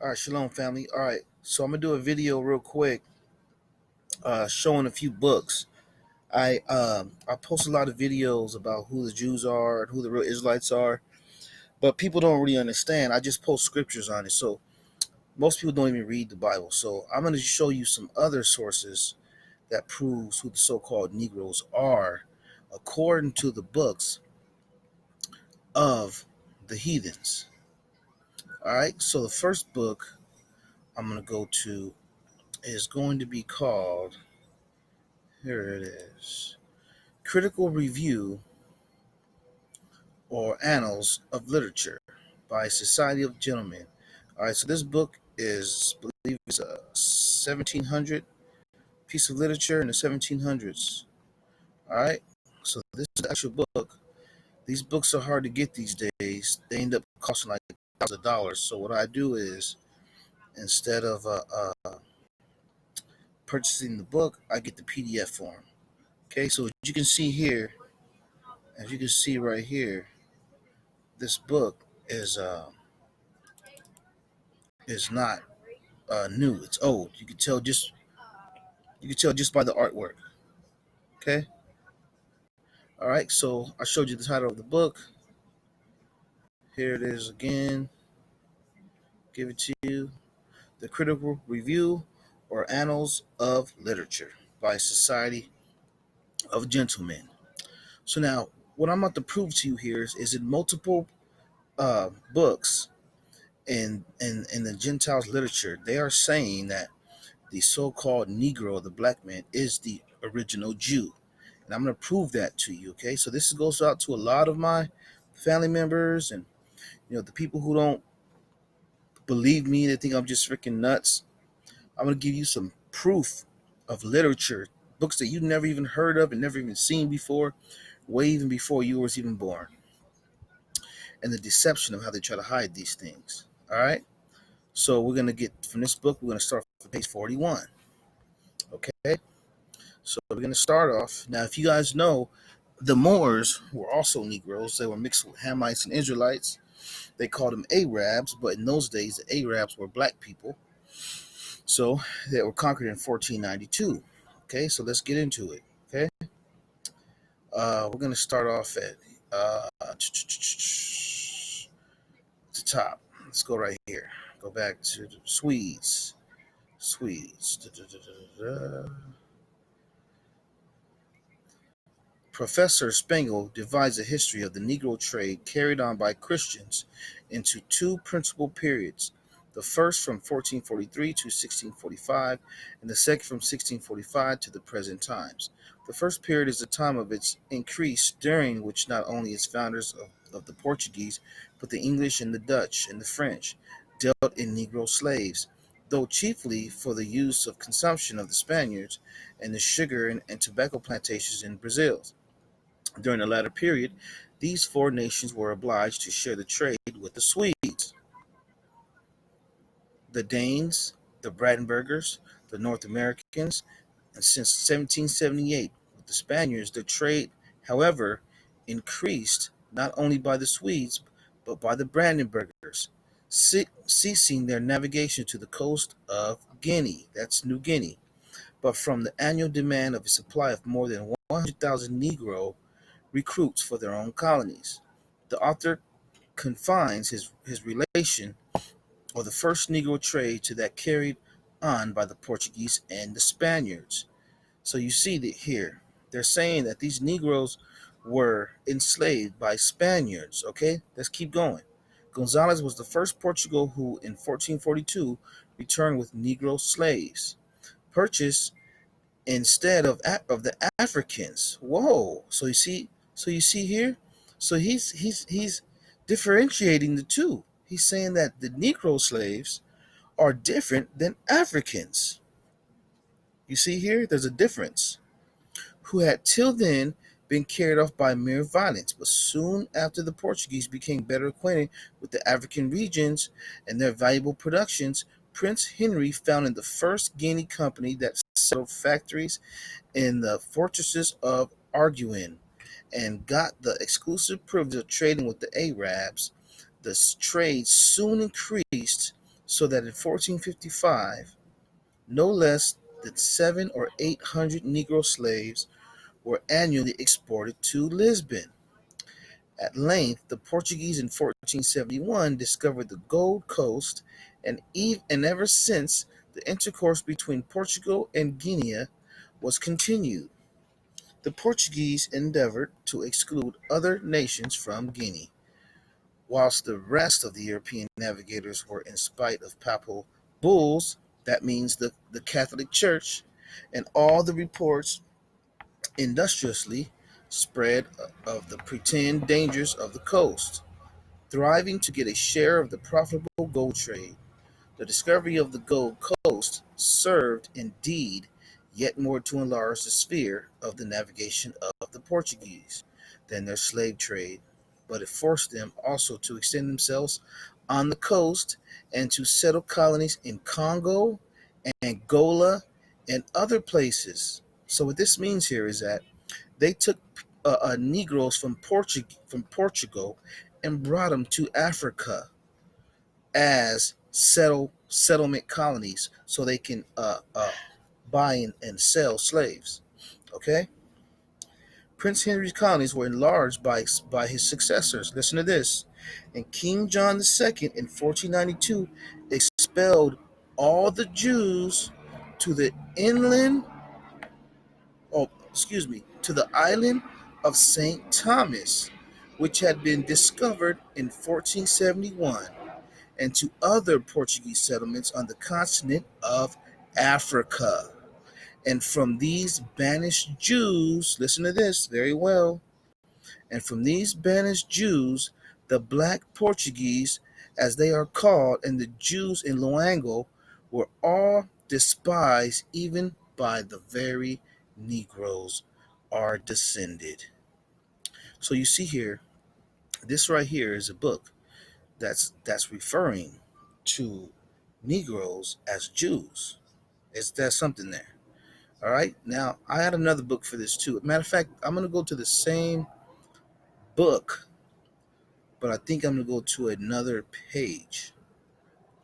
All right, shalom, family. All right, so I'm gonna do a video real quick, showing a few books. I post a lot of videos about who the Jews are and who the real Israelites are, but people don't really understand. I just post scriptures on it, so most people don't even read the Bible. So I'm gonna show you some other sources that proves who the so-called Negroes are, according to the books of the heathens. All right, so the first book I'm gonna go to is going to be called. Here it is. Critical Review or Annals of Literature by Society of Gentlemen. All right, so this book is, I believe, it's a 1700 piece of literature in the 1700s. All right, so this is the actual book. These books are hard to get these days. They end up costing like $1,000. So what I do is, instead of purchasing the book, I get the PDF form. Okay, so as you can see here, as you can see right here, this book is not new. It's old. You can tell just by the artwork. Okay. All right. So I showed you the title of the book. Here it is again. Give it to you. The Critical Review or Annals of Literature by Society of Gentlemen. So now, what I'm about to prove to you here is in multiple books in the Gentiles literature, they are saying that the so-called Negro, the black man, is the original Jew. And I'm going to prove that to you. Okay, so this goes out to a lot of my family members and the people who don't believe me. They think I'm just freaking nuts. I'm going to give you some proof of literature, books that you never even heard of and never even seen before, way even before you was even born, and the deception of how they try to hide these things. All right, so we're going to get from this book. We're going to start from page 41. Okay, so we're going to start off now. If you guys know, the Moors were also Negroes. They were mixed with Hamites and Israelites. They called them Arabs, but in those days, the Arabs were black people. So they were conquered in 1492. Okay, so let's get into it. Okay, we're going to start off at the top. Let's go right here. Go back to the Swedes. Swedes. Professor Spengel divides the history of the Negro trade carried on by Christians into two principal periods, the first from 1443 to 1645, and the second from 1645 to the present times. The first period is the time of its increase, during which not only its founders of the Portuguese, but the English and the Dutch and the French dealt in Negro slaves, though chiefly for the use of consumption of the Spaniards and the sugar and tobacco plantations in Brazil. During the latter period, these four nations were obliged to share the trade with the Swedes, the Danes, the Brandenburgers, the North Americans, and since 1778 with the Spaniards. The trade, however, increased not only by the Swedes but by the Brandenburgers, ceasing their navigation to the coast of Guinea, that's New Guinea, but from the annual demand of a supply of more than 100,000 Negro recruits for their own colonies. The author confines his relation of the first Negro trade to that carried on by the Portuguese and the Spaniards. So you see that here, they're saying that these Negroes were enslaved by Spaniards. Okay, let's keep going. Gonzalez was the first Portugal who, in 1442, returned with Negro slaves, purchased instead of the Africans. Whoa! So you see here. So he's differentiating the two. He's saying that the Negro slaves are different than Africans. You see here, there's a difference. Who had till then been carried off by mere violence, but soon after the Portuguese became better acquainted with the African regions and their valuable productions, Prince Henry founded the first Guinea company that settled factories in the fortresses of Arguin and got the exclusive privilege of trading with the Arabs. The trade soon increased so that in 1455, no less than 700 or 800 Negro slaves were annually exported to Lisbon. At length, the Portuguese in 1471 discovered the Gold Coast, and ever since, the intercourse between Portugal and Guinea was continued. The Portuguese endeavored to exclude other nations from Guinea, whilst the rest of the European navigators were, in spite of papal bulls, that means the Catholic Church, and all the reports industriously spread of the pretend dangers of the coast, thriving to get a share of the profitable gold trade. The discovery of the Gold Coast served, indeed, yet more to enlarge the sphere of the navigation of the Portuguese than their slave trade, but it forced them also to extend themselves on the coast and to settle colonies in Congo, Angola, and other places. So what this means here is that they took Negroes from Portugal and brought them to Africa as settlement colonies, so they can buy and sell slaves. Okay, Prince Henry's colonies were enlarged by his successors. Listen to this: and King John II in 1492 expelled all the Jews to the inland, to the island of St. Thomas, which had been discovered in 1471, and to other Portuguese settlements on the continent of Africa. And from these banished Jews, listen to this very well, and from these banished Jews, the black Portuguese, as they are called, and the Jews in Loango, were all despised, even by the very Negroes are descended. So you see here, this right here is a book that's referring to Negroes as Jews. Is there something there? All right. Now I had another book for this too. Matter of fact, I'm gonna go to the same book, but I think I'm gonna go to another page.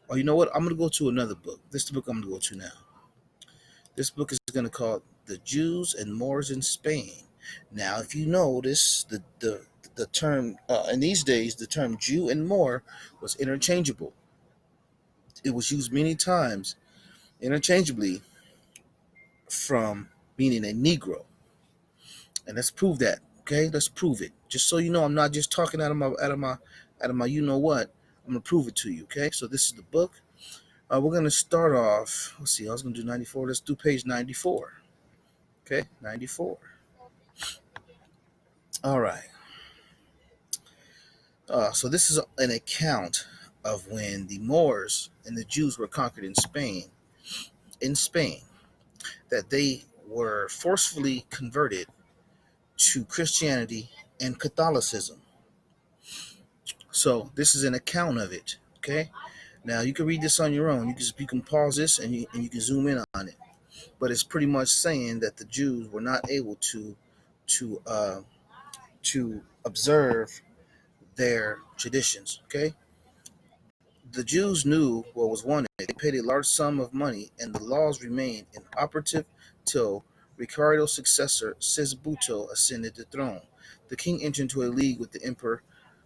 Or you know what? I'm gonna go to another book. This is the book I'm gonna go to now. This book is gonna call "The Jews and Moors in Spain." Now, if you notice, the term in these days, the term Jew and Moor was interchangeable. It was used many times interchangeably from meaning a Negro. And let's prove that. Okay, let's prove it. Just so you know, I'm not just talking out of my you know what. I'm gonna prove it to you. Okay, so this is the book. We're gonna start off. Let's see. I was gonna do 94. Let's do page 94. Okay, 94. All right. So this is an account of when the Moors and the Jews were conquered in Spain. In Spain, that they were forcefully converted to Christianity and Catholicism. So this is an account of it. Okay. Now you can read this on your own. You can pause this and you can zoom in on it. But it's pretty much saying that the Jews were not able to uh, to observe their traditions. Okay. The Jews knew what was wanted. They paid a large sum of money, and the laws remained inoperative till Ricardo's successor, Sisbuto, ascended the throne. The king entered into a league with the emperor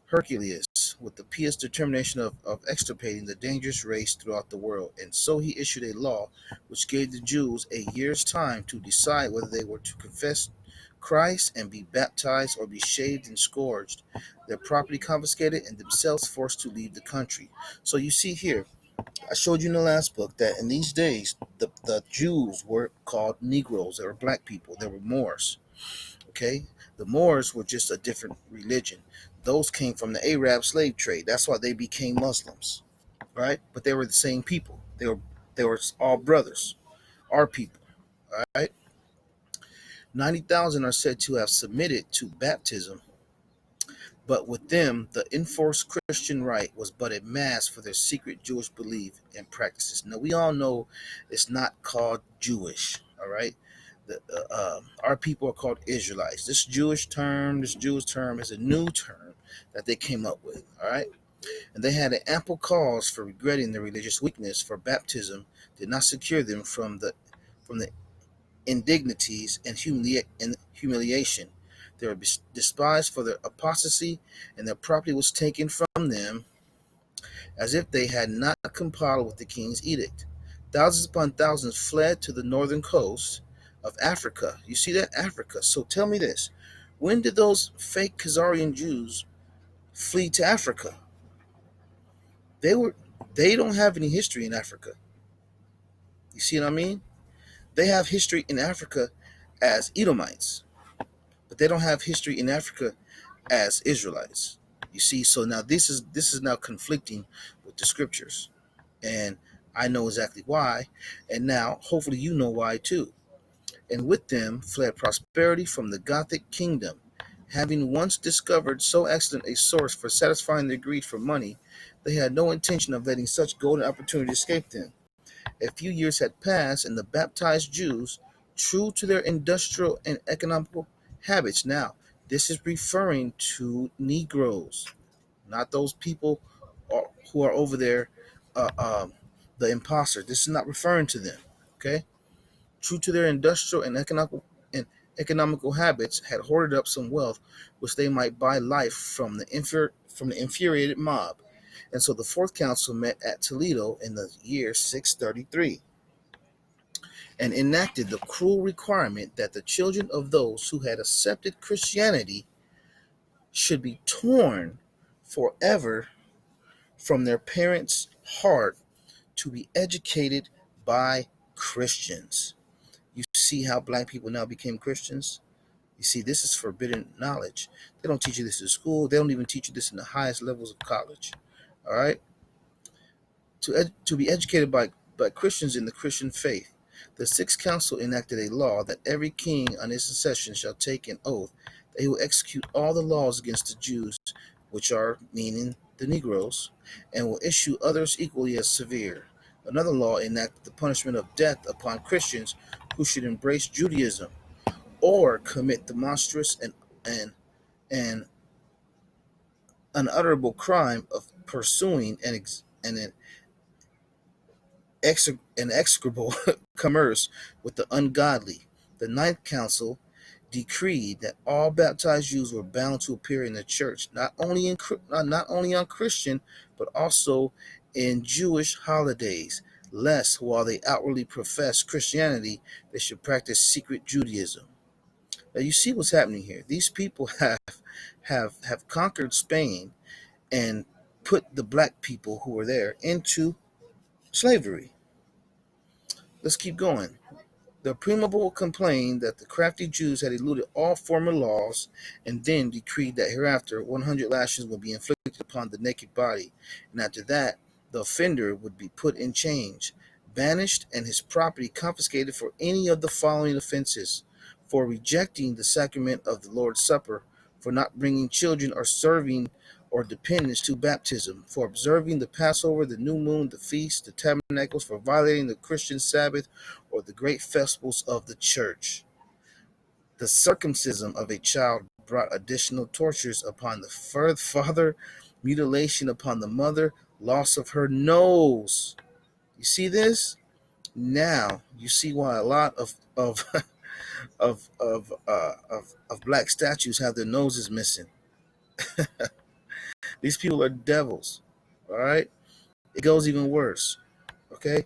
Herculius, with the pious determination of extirpating the dangerous race throughout the world, and so he issued a law which gave the Jews a year's time to decide whether they were to confess Christ and be baptized or be shaved and scourged, their property confiscated, and themselves forced to leave the country. So you see here, I showed you in the last book that in these days, the Jews were called Negroes. They were black people. They were Moors. Okay? The Moors were just a different religion. Those came from the Arab slave trade. That's why they became Muslims. Right? But they were the same people. They were all brothers, our people. All right? 90,000 are said to have submitted to baptism, but with them, the enforced Christian rite was but a mask for their secret Jewish belief and practices. Now, we all know it's not called Jewish, all right? Our people are called Israelites. This Jewish term is a new term that they came up with, all right? And they had an ample cause for regretting their religious weakness, for baptism did not secure them from the indignities and humiliation. They were despised for their apostasy, and their property was taken from them as if they had not complied with the king's edict. Thousands upon thousands fled to the northern coast of Africa. You see that? Africa. So tell me this. When did those fake Khazarian Jews flee to Africa? They were they don't have any history in Africa. You see what I mean? They have history in Africa as Edomites, but they don't have history in Africa as Israelites. You see, so now this is now conflicting with the scriptures. And I know exactly why, and now hopefully you know why too. And with them fled prosperity from the Gothic kingdom. Having once discovered so excellent a source for satisfying their greed for money, they had no intention of letting such golden opportunity escape them. A few years had passed, and the baptized Jews, true to their industrial and economical habits, now this is referring to Negroes, not those people who are over there, uh, um, the imposter. This is not referring to them. Okay, true to their industrial and economical habits, had hoarded up some wealth which they might buy life from the infuriated mob. And so the fourth council met at Toledo in the year 633 and enacted the cruel requirement that the children of those who had accepted Christianity should be torn forever from their parents' heart to be educated by Christians. You see how black people now became Christians? You see, this is forbidden knowledge. They don't teach you this in school. They don't even teach you this in the highest levels of college. All right? To be educated by Christians in the Christian faith. The Sixth Council enacted a law that every king on his succession shall take an oath that he will execute all the laws against the Jews, which are, meaning the Negroes, and will issue others equally as severe. Another law enacted the punishment of death upon Christians who should embrace Judaism or commit the monstrous and unutterable crime of pursuing an execrable commerce with the ungodly. The Ninth Council decreed that all baptized Jews were bound to appear in the church, not only on Christian, but also in Jewish holidays, lest while they outwardly profess Christianity, they should practice secret Judaism. Now you see what's happening here. These people have conquered Spain and put the black people who were there into slavery. Let's keep going. The Preamble complained that the crafty Jews had eluded all former laws and then decreed that hereafter 100 lashes would be inflicted upon the naked body, and after that the offender would be put in chains, banished, and his property confiscated for any of the following offenses: for rejecting the sacrament of the Lord's Supper, for not bringing children or serving or dependents to baptism, for observing the Passover, the new moon, the feast, the tabernacles, for violating the Christian Sabbath, or the great festivals of the church. The circumcision of a child brought additional tortures upon the father, mutilation upon the mother, loss of her nose. You see this? Now you see why a lot of of black statues have their noses missing. These people are devils. All right. It goes even worse. Okay,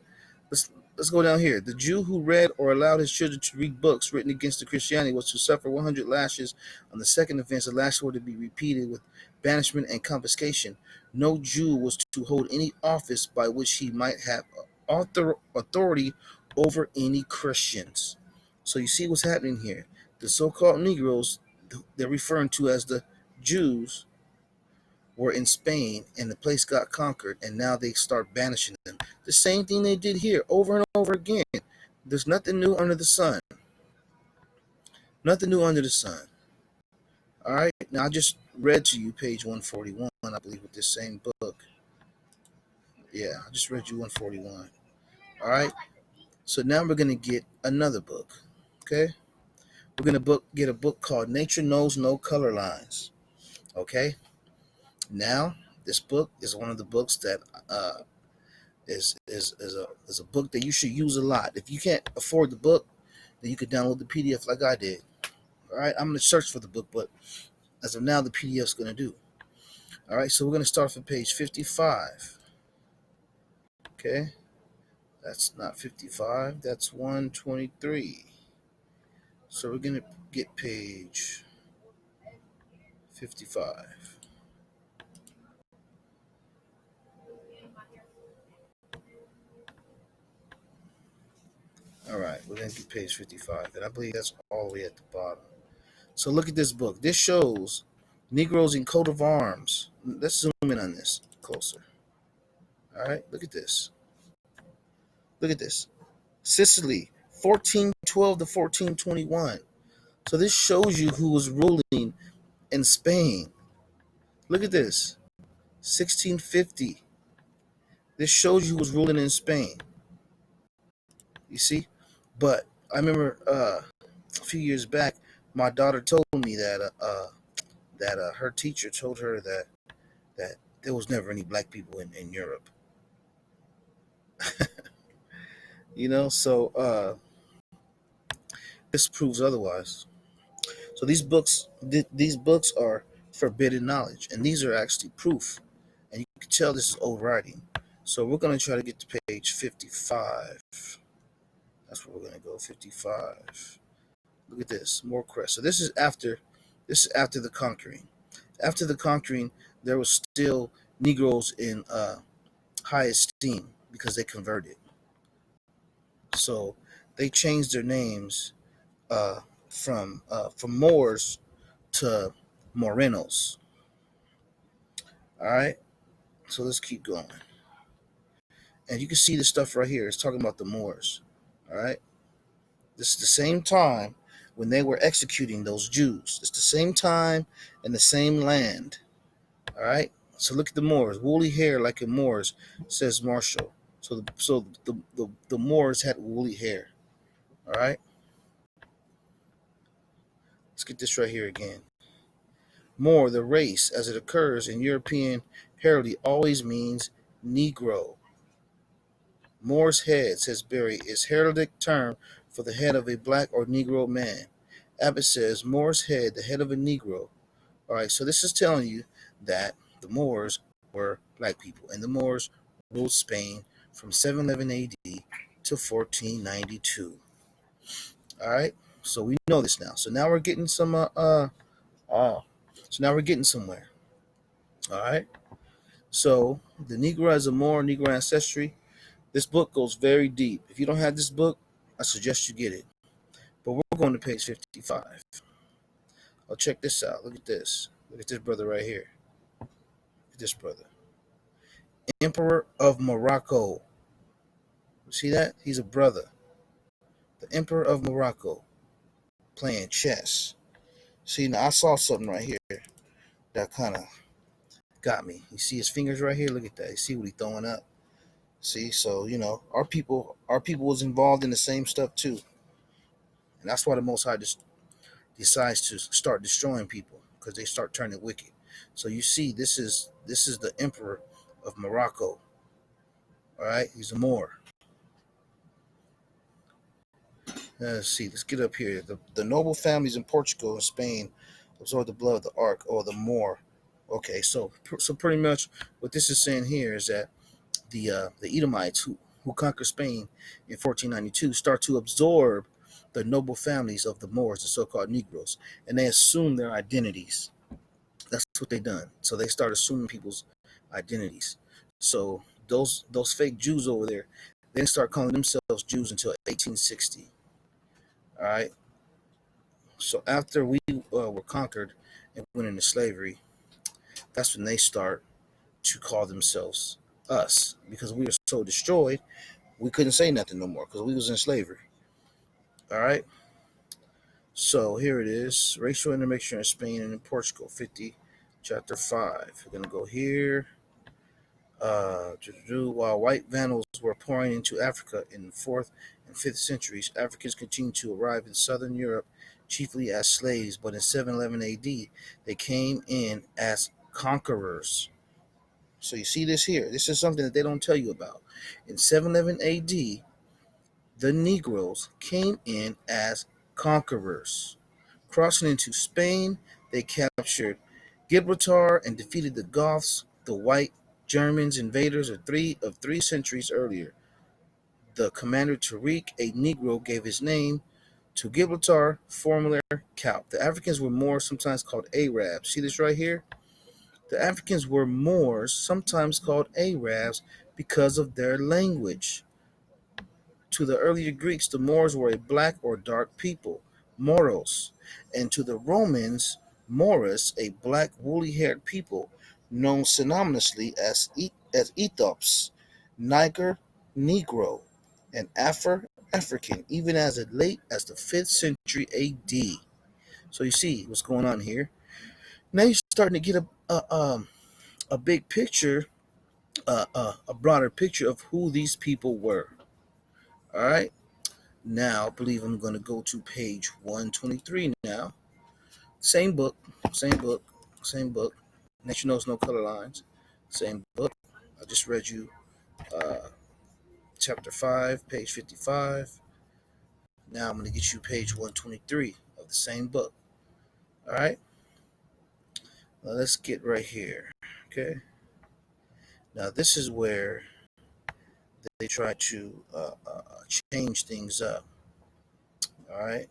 let's go down here. The Jew who read or allowed his children to read books written against the Christianity was to suffer 100 lashes. On the second offense, the lashes were to be repeated with banishment and confiscation. No Jew was to hold any office by which he might have authority over any Christians. So you see what's happening here. The so-called Negroes, they're referring to as the Jews, were in Spain and the place got conquered, and now they start banishing them. The same thing they did here over and over again. There's nothing new under the sun. Nothing new under the sun. All right. Now I just read to you page 141, I believe, with this same book. Yeah, I just read you 141. All right. So now we're gonna get another book. Okay. We're gonna get a book called Nature Knows No Color Lines. Okay. Now This book is one of the books that is a book that you should use a lot. If you can't afford the book, then you could download the PDF like I did. All right, I'm gonna search for the book, but as of now, the PDF is gonna do. All right, so we're gonna start from page 55. Okay, that's not 55. That's 123. So we're gonna get page 55. All right, we're gonna get page 55, and I believe that's all the way at the bottom. So look at this book. This shows Negroes in coat of arms. Let's zoom in on this closer. All right, look at this. Look at this. Sicily, 1412 to 1421. So this shows you who was ruling in Spain. Look at this. 1650. This shows you who was ruling in Spain. You see? But I remember a few years back, my daughter told me that her teacher told her that there was never any black people in Europe. So this proves otherwise. So these books are forbidden knowledge, and these are actually proof, and you can tell this is old writing. So we're going to try to get to page 55. That's where we're going to go. 55. Look at this, more crest. So this is after the conquering. After the conquering, there was still Negroes in high esteem because they converted. So they changed their names uh, from Moors to Morenos. All right, so let's keep going, and you can see the stuff right here. It's talking about the Moors. All right, this is the same time when they were executing those Jews. It's the same time and the same land. All right, so look at the Moors. Woolly hair like in Moors, says Marshall. So the Moors had woolly hair. All right, let's get this right here again. Moor, the race, as it occurs in European heraldry, always means Negro. Moor's head, says Berry, is heraldic term for the head of a black or Negro man. Abbott says Moor's head, the head of a Negro. All right, so this is telling you that the Moors were black people, and the Moors ruled Spain from 711 AD to 1492. All right, so we know this now. So now we're getting so now we're getting somewhere. All right. So the Negro as a Moor, Negro ancestry. This book goes very deep. If you don't have this book, I suggest you get it. But we're going to page 55. Oh, check this out. Look at this. Look at this brother right here. Look at this brother. Emperor of Morocco. See that? He's a brother. The Emperor of Morocco playing chess. See, now I saw something right here that kind of got me. You see his fingers right here? Look at that. You see what he's throwing up? See, so our people was involved in the same stuff too, and that's why the Most High just decides to start destroying people because they start turning wicked. So you see, this is the Emperor of Morocco. All right, he's a Moor. Let's see. Let's get up here. The noble families in Portugal and Spain absorbed the blood of the Ark or the Moor. Okay, so pretty much what this is saying here is that the Edomites who conquered Spain in 1492 start to absorb the noble families of the Moors, the so-called Negroes, and they assume their identities. That's what they done. So they start assuming people's identities. So those fake Jews over there, they didn't start calling themselves Jews until 1860. All right. So after we were conquered and went into slavery, that's when they start to call themselves us because we were so destroyed we couldn't say nothing no more because we was in slavery. All right. So here it is: racial intermixture in Spain and in Portugal. 50, chapter 5. We're gonna go here. While white Vandals were pouring into Africa in the 4th and 5th centuries, Africans continued to arrive in southern Europe chiefly as slaves, but in 711 AD they came in as conquerors. So you see this here. This is something that they don't tell you about. In 711 AD, the Negroes came in as conquerors. Crossing into Spain, they captured Gibraltar and defeated the Goths, the white Germans invaders of three centuries earlier. The commander Tariq, a Negro, gave his name to Gibraltar, formerly Calp. The Africans were Moors, sometimes called Arabs. See this right here? The Africans were Moors, sometimes called Arabs, because of their language. To the earlier Greeks, the Moors were a black or dark people, Moros, and to the Romans, Moros, a black woolly-haired people, known synonymously as Ethiops, Niger, Negro, and Afar, African, even as late as the 5th century AD. So you see what's going on here. Now you're starting to get a big picture, a broader picture of who these people were. All right. Now, I believe I'm going to go to page 123 now. Same book, same book, same book. Nature Knows No Color Lines. Same book. I just read you uh, chapter 5, page 55. Now I'm going to get you page 123 of the same book. All right? Now let's get right here. Okay? Now, this is where they try to change things up. All right?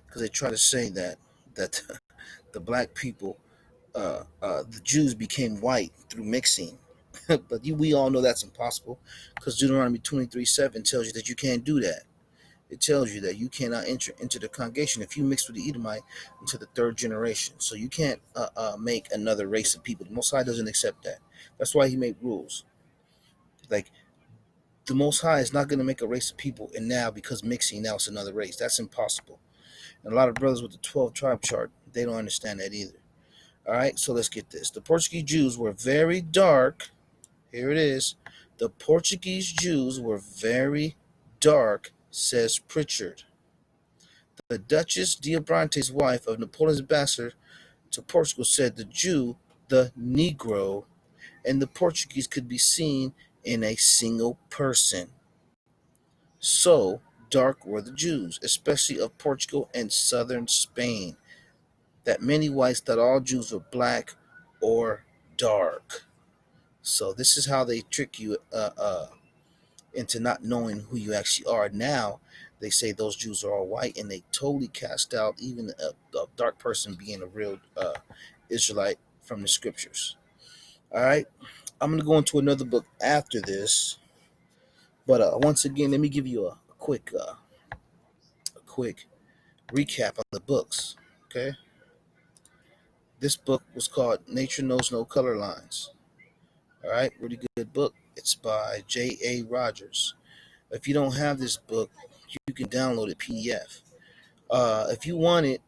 Because they try to say that the black people the Jews became white through mixing. But we all know that's impossible because Deuteronomy 23:7 tells you that you can't do that. It tells you that you cannot enter into the congregation if you mix with the Edomite into the third generation. So you can't make another race of people. The Most High doesn't accept that. That's why he made rules. Like, the Most High is not going to make a race of people, and now because mixing, now it's another race. That's impossible. And a lot of brothers with the 12 tribe chart, they don't understand that either. All right, so let's get this. The Portuguese Jews were very dark. Here it is. The Portuguese Jews were very dark, says Pritchard. The Duchess d'Abrantes, wife of Napoleon's ambassador to Portugal, said the Jew, the Negro, and the Portuguese could be seen in a single person. So dark were the Jews, especially of Portugal and southern Spain, that many whites thought all Jews were black or dark. So this is how they trick you into not knowing who you actually are. Now they say those Jews are all white, and they totally cast out even a dark person being a real Israelite from the scriptures. All right, I'm gonna go into another book after this, but once again, let me give you a quick recap on the books. Okay, this book was called Nature Knows No Color Lines. All right, really good book. It's by J.A. Rogers. If you don't have this book, you can download it PDF. If you want it,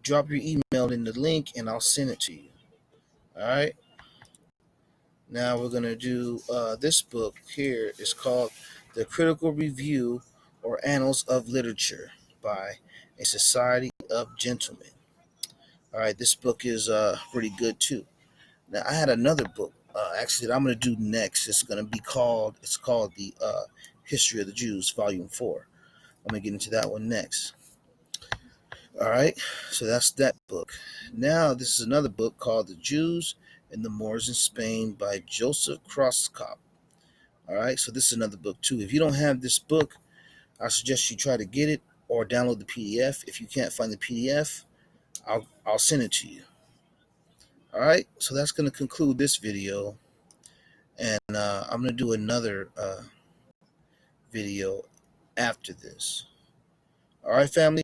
drop your email in the link and I'll send it to you. All right. Now we're gonna do this book here. It's called The Critical Review or Annals of Literature by a Society of Gentlemen. All right, this book is pretty good too. Now I had another book actually that I'm gonna do next. It's called the History of the Jews, Volume 4. I'm gonna get into that one next. All right, so that's that book. Now, this is another book called The Jews and the Moors in Spain by Joseph Crosskop. All right, so this is another book too. If you don't have this book, I suggest you try to get it or download the PDF. If you can't find the PDF, I'll send it to you. All right, so that's going to conclude this video, and I'm going to do another video after this. All right, family.